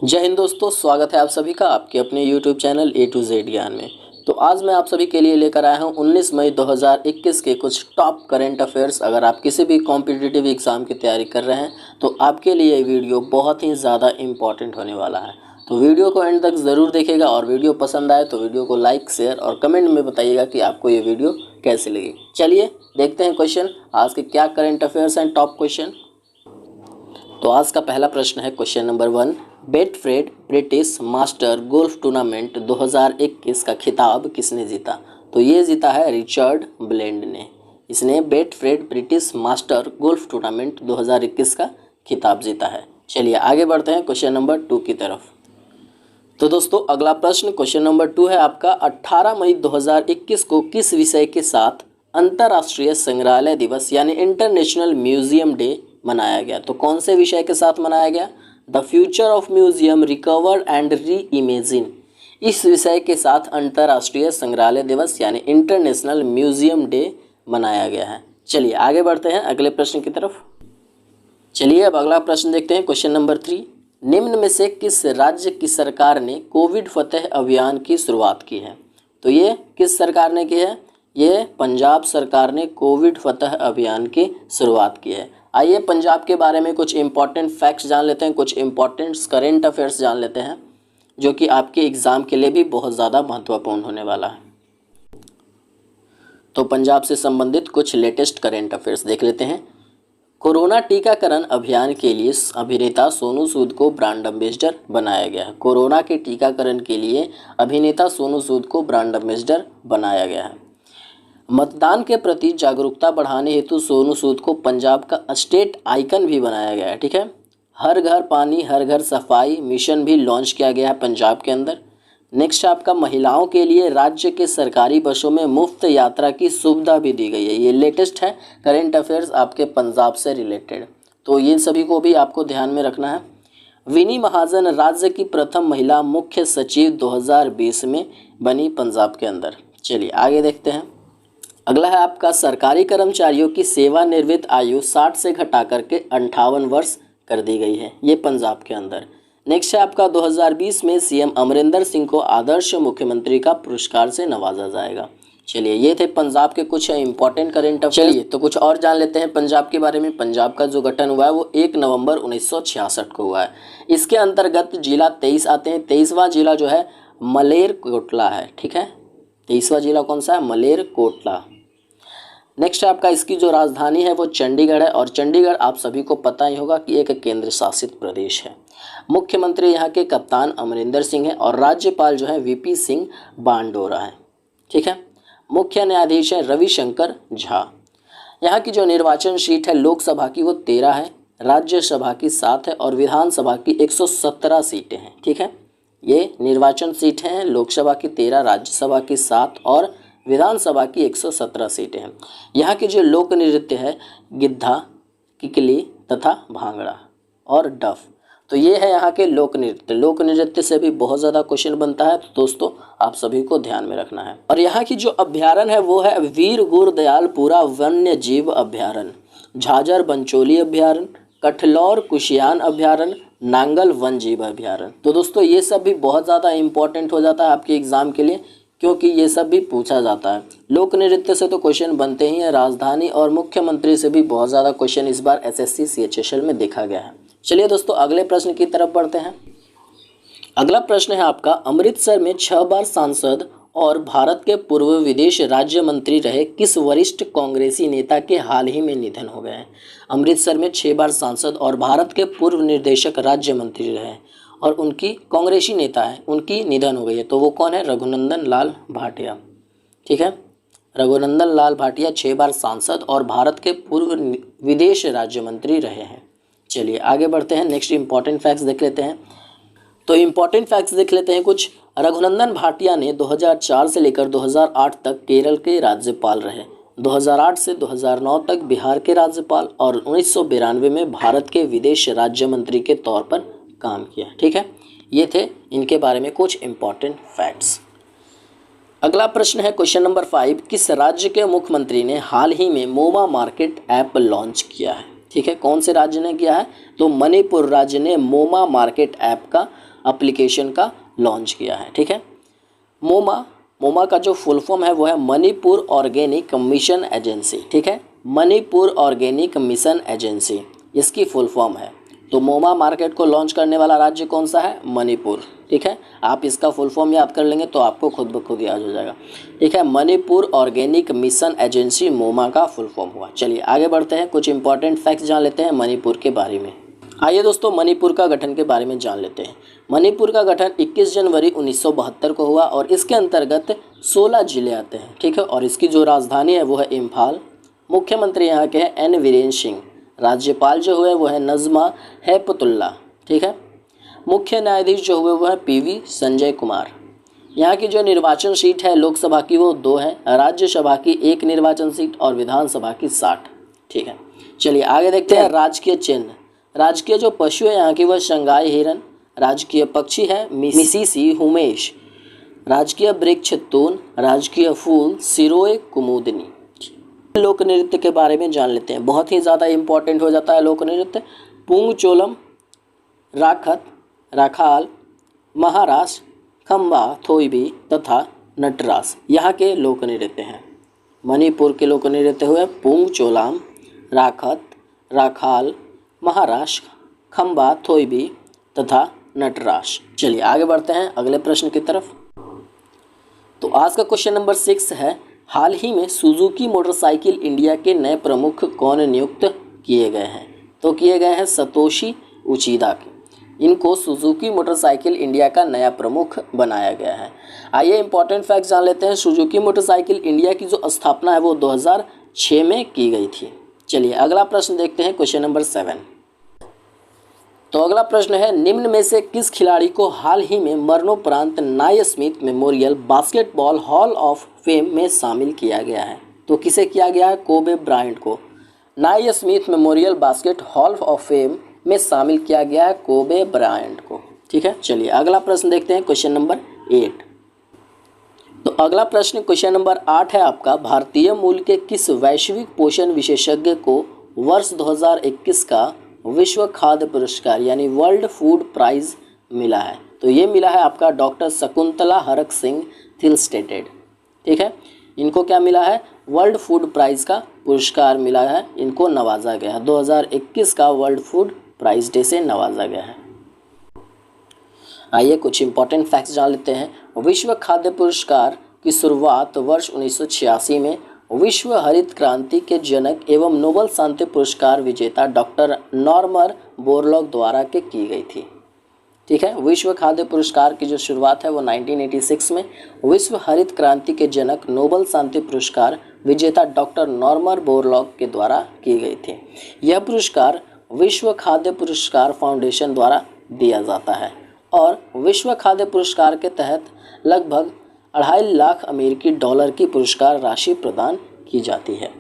जय हिंद दोस्तों, स्वागत है आप सभी का आपके अपने YouTube channel A to Z ज्ञान में। तो आज मैं आप सभी के लिए लेकर आया हूं 19 मई 2021 के कुछ टॉप करंट अफेयर्स। अगर आप किसी भी कॉम्पिटिटिव एग्ज़ाम की तैयारी कर रहे हैं तो आपके लिए ये वीडियो बहुत ही ज़्यादा इम्पॉर्टेंट होने वाला है। तो वीडियो को एंड तक ज़रूर देखिएगा और वीडियो पसंद आए तो वीडियो को लाइक, शेयर और कमेंट में बताइएगा कि आपको ये वीडियो कैसी लगी। चलिए देखते हैं क्वेश्चन, आज के क्या करंट अफेयर्स हैं टॉप क्वेश्चन। तो आज का पहला प्रश्न है question number 1। Betfred British master golf tournament 2021 का खिताब किसने जीता? तो ये जीता है रिचर्ड ब्लेंड ने। इसने बेटफ्रेड ब्रिटिश मास्टर गोल्फ टूर्नामेंट 2021 का खिताब जीता है। चलिए आगे बढ़ते हैं क्वेश्चन नंबर 2 की तरफ। तो दोस्तों अगला प्रश्न क्वेश्चन नंबर 2 है आपका। 18 मई 2021 को किस विषय के साथ अंतर्राष्ट्रीय संग्रहालय दिवस यानी इंटरनेशनल म्यूजियम डे मनाया गया? तो कौन से विषय के साथ मनाया गया? The future of museum recover and re imagine. इस विषय के साथ अंतर्राष्ट्रीय संग्रहालय दिवस यानी इंटरनेशनल म्यूजियम डे मनाया गया है। चलिए आगे बढ़ते हैं अगले प्रश्न की तरफ। चलिए अब अगला प्रश्न देखते हैं क्वेश्चन नंबर 3। निम्न में से किस राज्य की सरकार ने कोविड फतेह अभियान की शुरुआत की है? तो ये किस सरकार ने की है? ये पंजाब सरकार ने कोविड फतेह अभियान की शुरुआत की है। आइए पंजाब के बारे में कुछ इंपॉर्टेंट फैक्ट्स जान लेते हैं, कुछ इंपॉर्टेंट करेंट अफेयर्स जान लेते हैं जो कि आपके एग्ज़ाम के लिए भी बहुत ज़्यादा महत्वपूर्ण होने वाला है। तो पंजाब से संबंधित कुछ लेटेस्ट करेंट अफेयर्स देख लेते हैं। कोरोना टीकाकरण अभियान के लिए अभिनेता सोनू सूद को ब्रांड एम्बेसडर बनाया गया है। कोरोना के टीकाकरण के लिए अभिनेता सोनू सूद को ब्रांड एम्बेसडर बनाया गया है। मतदान के प्रति जागरूकता बढ़ाने हेतु सोनू सूद को पंजाब का स्टेट आइकन भी बनाया गया है। ठीक है। हर घर पानी हर घर सफाई मिशन भी लॉन्च किया गया है पंजाब के अंदर। नेक्स्ट आपका महिलाओं के लिए राज्य के सरकारी बसों में मुफ्त यात्रा की सुविधा भी दी गई है। ये लेटेस्ट है करेंट अफेयर्स आपके पंजाब से रिलेटेड, तो ये सभी को भी आपको ध्यान में रखना है। विनी महाजन राज्य की प्रथम महिला मुख्य सचिव 2020 में बनी पंजाब के अंदर। चलिए आगे देखते हैं। अगला है आपका सरकारी कर्मचारियों की सेवानिवृत्त आयु 60 से घटा करके 58 वर्ष कर दी गई है, ये पंजाब के अंदर। नेक्स्ट है आपका 2020 में सीएम अमरिंदर सिंह को आदर्श मुख्यमंत्री का पुरस्कार से नवाजा जाएगा। चलिए ये थे पंजाब के कुछ इंपॉर्टेंट करेंट अफेयर। चलिए तो कुछ और जान लेते हैं पंजाब के बारे में। पंजाब का जो गठन हुआ है वो 1 नवंबर 1966 को हुआ है। इसके अंतर्गत जिला 23 आते हैं। 23वां जिला जो है मलेरकोटला है। ठीक है, 23वां जिला कौन सा है? मलेरकोटला। नेक्स्ट आपका इसकी जो राजधानी है वो चंडीगढ़ है और चंडीगढ़ आप सभी को पता ही होगा कि एक केंद्र शासित प्रदेश है। मुख्यमंत्री यहाँ के कप्तान अमरिंदर सिंह है और राज्यपाल जो है वीपी सिंह बांडोरा है। ठीक है। मुख्य न्यायाधीश है रविशंकर झा। यहाँ की जो निर्वाचन सीट है लोकसभा की वो 13 है, राज्यसभा की 7 है और विधानसभा की 117 सीटें हैं। ठीक है, ये निर्वाचन सीट हैं। लोकसभा की 13, राज्यसभा की 7 और विधानसभा की 117 सीटें हैं। यहाँ की जो लोक नृत्य है गिद्धा, किकली तथा भांगड़ा और डफ। तो ये है यहाँ के लोक नृत्य। लोक नृत्य से भी बहुत ज़्यादा क्वेश्चन बनता है, तो दोस्तों आप सभी को ध्यान में रखना है। और यहाँ की जो अभ्यारण्य है वो है वीर गुरदयालपुरा वन्य जीव अभ्यारण्य, झाझर बंचोली अभ्यारण्य, कठलौर कुशियान अभ्यारण्य, नांगल वन जीव अभ्यारण्य। तो दोस्तों ये सब भी बहुत ज़्यादा इंपॉर्टेंट हो जाता है आपके एग्जाम के लिए, क्योंकि ये सब भी पूछा जाता है। लोक नृत्य से तो क्वेश्चन बनते ही हैं, राजधानी और मुख्यमंत्री से भी बहुत ज़्यादा क्वेश्चन इस बार एसएससी सीएचएसएल में देखा गया है। चलिए दोस्तों अगले प्रश्न की तरफ बढ़ते हैं। अगला प्रश्न है आपका। अमृतसर में 6 बार सांसद और भारत के पूर्व विदेश राज्य मंत्री रहे किस वरिष्ठ कांग्रेसी नेता के हाल ही में निधन हो गए हैं? अमृतसर में 6 बार सांसद और भारत के पूर्व निर्देशक राज्य मंत्री रहे और उनकी कांग्रेसी नेता है, उनकी निधन हो गई है। तो वो कौन है? रघुनंदन लाल भाटिया। ठीक है, रघुनंदन लाल भाटिया 6 बार सांसद और भारत के पूर्व विदेश राज्य मंत्री रहे हैं। चलिए आगे बढ़ते हैं। नेक्स्ट इंपॉर्टेंट फैक्ट्स देख लेते हैं। तो इंपॉर्टेंट फैक्ट्स देख लेते हैं कुछ। रघुनंदन भाटिया ने 2004 से लेकर 2008 तक केरल के राज्यपाल रहे, 2008 से 2009 तक बिहार के राज्यपाल और 1992 में भारत के विदेश राज्य मंत्री के तौर पर काम किया। ठीक है, ये थे इनके बारे में कुछ इंपॉर्टेंट फैक्ट्स। अगला प्रश्न है क्वेश्चन नंबर 5। किस राज्य के मुख्यमंत्री ने हाल ही में मोमा मार्केट ऐप लॉन्च किया है? ठीक है, कौन से राज्य ने किया है? तो मणिपुर राज्य ने मोमा मार्केट ऐप का एप्लीकेशन का लॉन्च किया है। ठीक है, मोमा का जो फुल फॉर्म है वो है मणिपुर ऑर्गेनिक मिशन एजेंसी। ठीक है, मणिपुर ऑर्गेनिक मिशन एजेंसी इसकी फुल फॉर्म है। तो मोमा मार्केट को लॉन्च करने वाला राज्य कौन सा है? मणिपुर। ठीक है, आप इसका फुल फॉर्म याद कर लेंगे तो आपको खुद ब खुद याद हो जाएगा। ठीक है, मणिपुर ऑर्गेनिक मिशन एजेंसी मोमा का फुल फॉर्म हुआ। चलिए आगे बढ़ते हैं, कुछ इंपॉर्टेंट फैक्ट्स जान लेते हैं मणिपुर के बारे में। आइए दोस्तों, मणिपुर का गठन के बारे में जान लेते हैं। मणिपुर का गठन 21 जनवरी 1972 को हुआ और इसके अंतर्गत 16 जिले आते हैं। ठीक है, और इसकी जो राजधानी है वो है इम्फाल। मुख्यमंत्री यहाँ के हैं एन वीरेन सिंह। राज्यपाल जो हुए वो है नज़मा हेपतुल्ला। ठीक है, मुख्य न्यायाधीश जो हुए वो है पीवी संजय कुमार। यहाँ की जो निर्वाचन सीट है लोकसभा की वो 2 है, राज्यसभा की 1 निर्वाचन सीट और विधानसभा की 60। ठीक है, चलिए आगे देखते हैं राजकीय चिन्ह। राजकीय जो पशु है यहाँ की वह शंघाई हिरन। राजकीय पक्षी है मिसिसी हुमेश। राजकीय वृक्ष तून। राजकीय फूल सिरोए कुमुदनी। लोक नृत्य के बारे में जान लेते हैं, बहुत ही ज़्यादा इम्पोर्टेंट हो जाता है लोक नृत्य। पुंगचोलम, राखत, राखाल, महारास, खम्बा, थोईबी तथा नटरास यहाँ के लोक नृत्य हैं। मणिपुर के लोक नृत्य हुए पुंगचोलाम, राखत, राखाल, महारास, खम्बा, थोईबी तथा नटरास। चलिए आगे बढ़ते हैं अगले प्रश्न की तरफ। तो आज का क्वेश्चन नंबर 6 है, हाल ही में सुजुकी मोटरसाइकिल इंडिया के नए प्रमुख कौन नियुक्त किए गए हैं? तो किए गए हैं सतोशी उचिदा के। इनको सुजुकी मोटरसाइकिल इंडिया का नया प्रमुख बनाया गया है। आइए इंपॉर्टेंट फैक्ट जान लेते हैं। सुजुकी मोटरसाइकिल इंडिया की जो स्थापना है वो 2006 में की गई थी। चलिए अगला प्रश्न देखते हैं, क्वेश्चन नंबर 7। तो अगला प्रश्न है, निम्न में से किस खिलाड़ी को हाल ही में मरणोपरांत Naismith memorial basketball hall of fame में शामिल किया गया है? तो किसे किया गया है? कोबे ब्रायंट को Naismith memorial basket hall of fame में शामिल किया गया है, कोबे ब्रायंट को। ठीक है, चलिए अगला प्रश्न देखते हैं, क्वेश्चन नंबर 8। तो अगला प्रश्न क्वेश्चन नंबर 8 है आपका, भारतीय मूल के किस वैश्विक पोषण विशेषज्ञ को वर्ष 2021 का विश्व खाद्य पुरस्कार यानी वर्ल्ड फूड प्राइज मिला है? तो ये मिला है आपका डॉक्टर शकुंतला हरक सिंह थिलस्टेटेड। ठीक है, इनको क्या मिला है? वर्ल्ड फूड प्राइज का पुरस्कार मिला है, इनको नवाजा गया है। 2021 का वर्ल्ड फूड प्राइज डे से नवाजा गया है। आइए कुछ इंपॉर्टेंट फैक्ट्स जान लेते हैं। विश्व खाद्य पुरस्कार की शुरुआत वर्ष 1986 में विश्व हरित क्रांति के जनक एवं नोबेल शांति पुरस्कार विजेता डॉक्टर नॉर्मन बोरलॉग द्वारा के की गई थी। ठीक है, विश्व खाद्य पुरस्कार की जो शुरुआत है वो 1986 में विश्व हरित क्रांति के जनक नोबेल शांति पुरस्कार विजेता डॉक्टर नॉर्मन बोरलॉग के द्वारा की गई थी। यह पुरस्कार विश्व खाद्य पुरस्कार फाउंडेशन द्वारा दिया जाता है और विश्व खाद्य पुरस्कार के तहत लगभग 2.5 लाख अमेरिकी डॉलर की पुरस्कार राशि प्रदान की जाती है।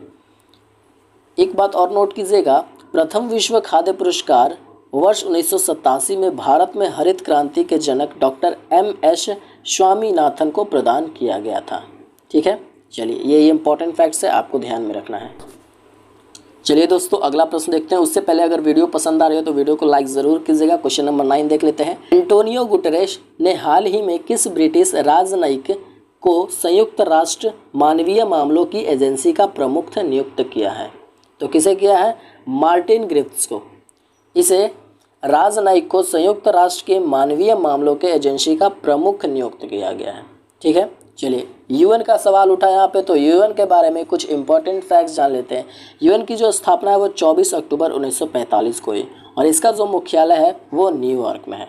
एक बात और नोट कीजिएगा, प्रथम विश्व खाद्य पुरस्कार वर्ष 1987 में भारत में हरित क्रांति के जनक डॉक्टर MS स्वामीनाथन को प्रदान किया गया था। ठीक है, चलिए ये इंपॉर्टेंट फैक्ट्स है, आपको ध्यान में रखना है। चलिए दोस्तों अगला प्रश्न देखते हैं। उससे पहले अगर वीडियो पसंद आ रही हो तो वीडियो को लाइक ज़रूर कीजिएगा। क्वेश्चन नंबर 9 देख लेते हैं। एंटोनियो गुटेरेस ने हाल ही में किस ब्रिटिश राजनयिक को संयुक्त राष्ट्र मानवीय मामलों की एजेंसी का प्रमुख नियुक्त किया है? तो किसे किया है? मार्टिन ग्रिफ्iths को। इसे राजनयिक को संयुक्त राष्ट्र के मानवीय मामलों के एजेंसी का प्रमुख नियुक्त किया गया है। ठीक है, चलिए यूएन का सवाल उठा यहाँ पे, तो यूएन के बारे में कुछ इंपॉर्टेंट फैक्ट्स जान लेते हैं। यूएन की जो स्थापना है वो 24 अक्टूबर 1945 को हुई और इसका जो मुख्यालय है वो न्यूयॉर्क में है।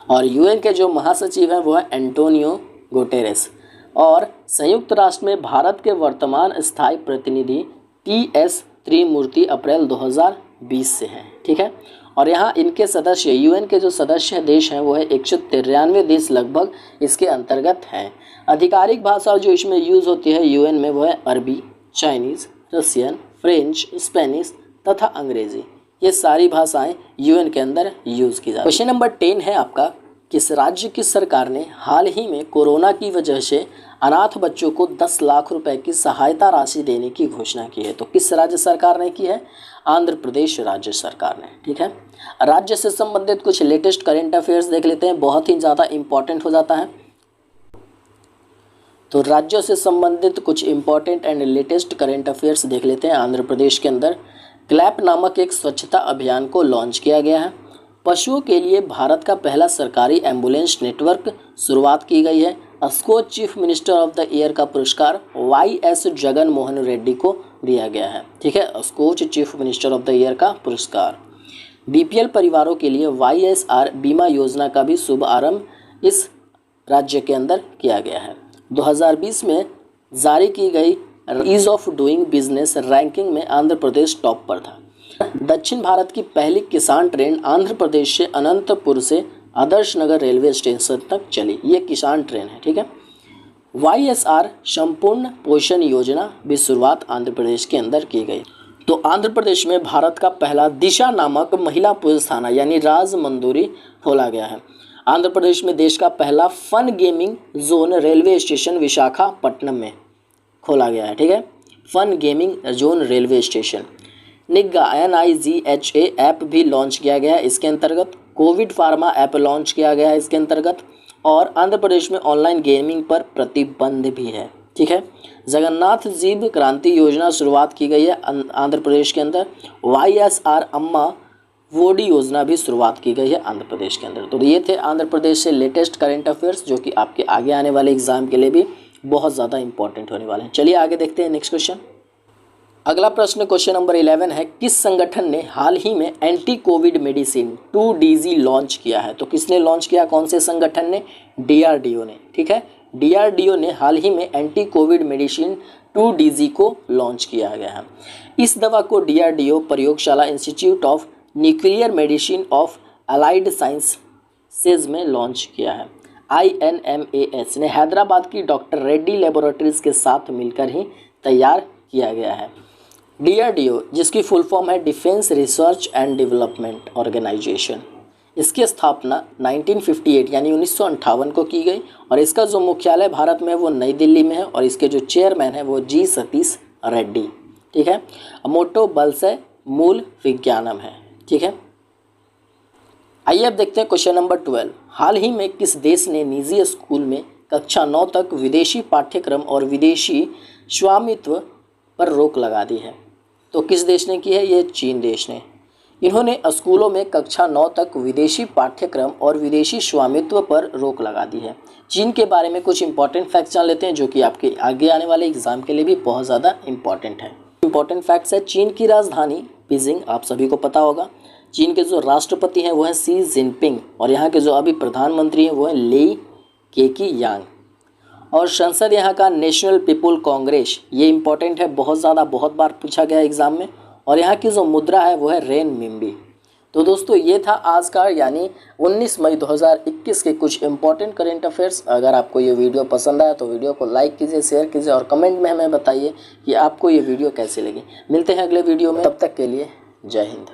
और यूएन के जो महासचिव हैं वो है एंटोनियो गुटेरेस और संयुक्त राष्ट्र में भारत के वर्तमान स्थायी प्रतिनिधि TS त्रिमूर्ति अप्रैल 2020 से हैं। ठीक है, और यहाँ इनके सदस्य यूएन के जो सदस्य देश हैं वो है 193 देश लगभग इसके अंतर्गत हैं। आधिकारिक भाषा जो इसमें यूज़ होती है यूएन में वो है अरबी, चाइनीज़, रशियन, फ्रेंच, स्पेनिश तथा अंग्रेज़ी। ये सारी भाषाएं यूएन के अंदर यूज़ की जाती हैं। क्वेश्चन नंबर 10 है आपका, किस राज्य की सरकार ने हाल ही में कोरोना की वजह से अनाथ बच्चों को 10 लाख रुपए की सहायता राशि देने की घोषणा की है? तो किस राज्य सरकार ने की है? आंध्र प्रदेश राज्य सरकार ने। ठीक है, राज्य से संबंधित कुछ लेटेस्ट करंट अफेयर्स देख लेते हैं, बहुत ही ज़्यादा इंपॉर्टेंट हो जाता है। तो राज्यों से संबंधित कुछ important and latest current affairs देख लेते हैं। आंध्र प्रदेश के अंदर क्लैप नामक एक स्वच्छता अभियान को लॉन्च किया गया है। पशुओं के लिए भारत का पहला सरकारी एम्बुलेंस नेटवर्क शुरुआत की गई है। Skoch chief minister of the year का पुरस्कार YS जगन मोहन रेड्डी को दिया गया है। ठीक है, Skoch chief minister of the year का पुरस्कार। BPL परिवारों के लिए YSR बीमा योजना का भी शुभारंभ इस राज्य के अंदर किया गया है। 2020 में जारी की गई ease of doing business ranking में आंध्र प्रदेश टॉप पर था। दक्षिण भारत की पहली किसान ट्रेन आंध्र प्रदेश से अनंतपुर से आदर्श नगर रेलवे स्टेशन तक चली। ये किसान ट्रेन है। ठीक है, YSR संपूर्ण पोषण योजना भी शुरुआत आंध्र प्रदेश के अंदर की गई। तो आंध्र प्रदेश में भारत का पहला दिशा नामक महिला पुलिस थाना यानी राजमंदोरी खोला गया है। आंध्र प्रदेश में देश का पहला fun gaming zone railway station Visakhapatnam में खोला गया है। ठीक है, fun gaming zone railway station. Nigha NIGHA app भी लॉन्च किया गया है इसके अंतर्गत। कोविड फार्मा ऐप लॉन्च किया गया है इसके अंतर्गत। और आंध्र प्रदेश में ऑनलाइन गेमिंग पर प्रतिबंध भी है। ठीक है, जगन्नाथ जीव क्रांति योजना शुरुआत की गई है आंध्र प्रदेश के अंदर। YSR अम्मा वोडी योजना भी शुरुआत की गई है आंध्र प्रदेश के अंदर। तो ये थे आंध्र प्रदेश से लेटेस्ट करंट अफेयर्स जो कि आपके आगे आने वाले एग्जाम के लिए भी बहुत ज़्यादा इंपॉर्टेंट होने वाले हैं। चलिए आगे देखते हैं नेक्स्ट क्वेश्चन। अगला प्रश्न क्वेश्चन नंबर 11 है, किस संगठन ने हाल ही में anti Covid medicine 2DG launch किया है? तो किसने लॉन्च किया? कौन से संगठन ने? DRDO ने। ठीक है, DRDO ने हाल ही में एंटी कोविड मेडिसिन 2DG को लॉन्च किया गया है। इस दवा को DRDO प्रयोगशाला institute of nuclear medicine of allied sciences में लॉन्च किया है। INMAS ने हैदराबाद की डॉक्टर रेड्डी लेबोरेटरीज के साथ मिलकर ही तैयार किया गया है। DRDO जिसकी फुल फॉर्म है defence research and development organisation, इसकी स्थापना 1958 यानी 1958 को की गई और इसका जो मुख्यालय भारत में है वो नई दिल्ली में है और इसके जो चेयरमैन है वो G सतीश रेड्डी। ठीक है, मोटो बल से मूल विज्ञानम है। ठीक है, आइए अब देखते हैं क्वेश्चन नंबर 12। हाल ही में किस देश ने निजी स्कूल में कक्षा 9 तक विदेशी पाठ्यक्रम और विदेशी स्वामित्व पर रोक लगा दी है? तो किस देश ने की है? ये चीन देश ने। इन्होंने स्कूलों में कक्षा 9 तक विदेशी पाठ्यक्रम और विदेशी स्वामित्व पर रोक लगा दी है। चीन के बारे में कुछ इंपॉर्टेंट फैक्ट्स जान लेते हैं जो कि आपके आगे आने वाले एग्जाम के लिए भी बहुत ज़्यादा इंपॉर्टेंट है। इंपॉर्टेंट फैक्ट्स है, चीन की राजधानी बीजिंग आप सभी को पता होगा। चीन के जो राष्ट्रपति हैं वो हैं शी जिनपिंग और यहाँ के जो अभी प्रधानमंत्री हैं वो हैं ली केकी यांग। और संसद यहाँ का नेशनल पीपुल कांग्रेस, ये इंपॉर्टेंट है, बहुत ज़्यादा बहुत बार पूछा गया एग्जाम में। और यहाँ की जो मुद्रा है वो है रेन मिम्बी। तो दोस्तों ये था आज का यानी 19 मई 2021 के कुछ इंपॉर्टेंट करेंट अफेयर्स। अगर आपको ये वीडियो पसंद आया तो वीडियो को लाइक कीजिए, शेयर कीजिए और कमेंट में हमें बताइए कि आपको ये वीडियो कैसी लगी। मिलते हैं अगले वीडियो में, तब तक के लिए जय हिंद।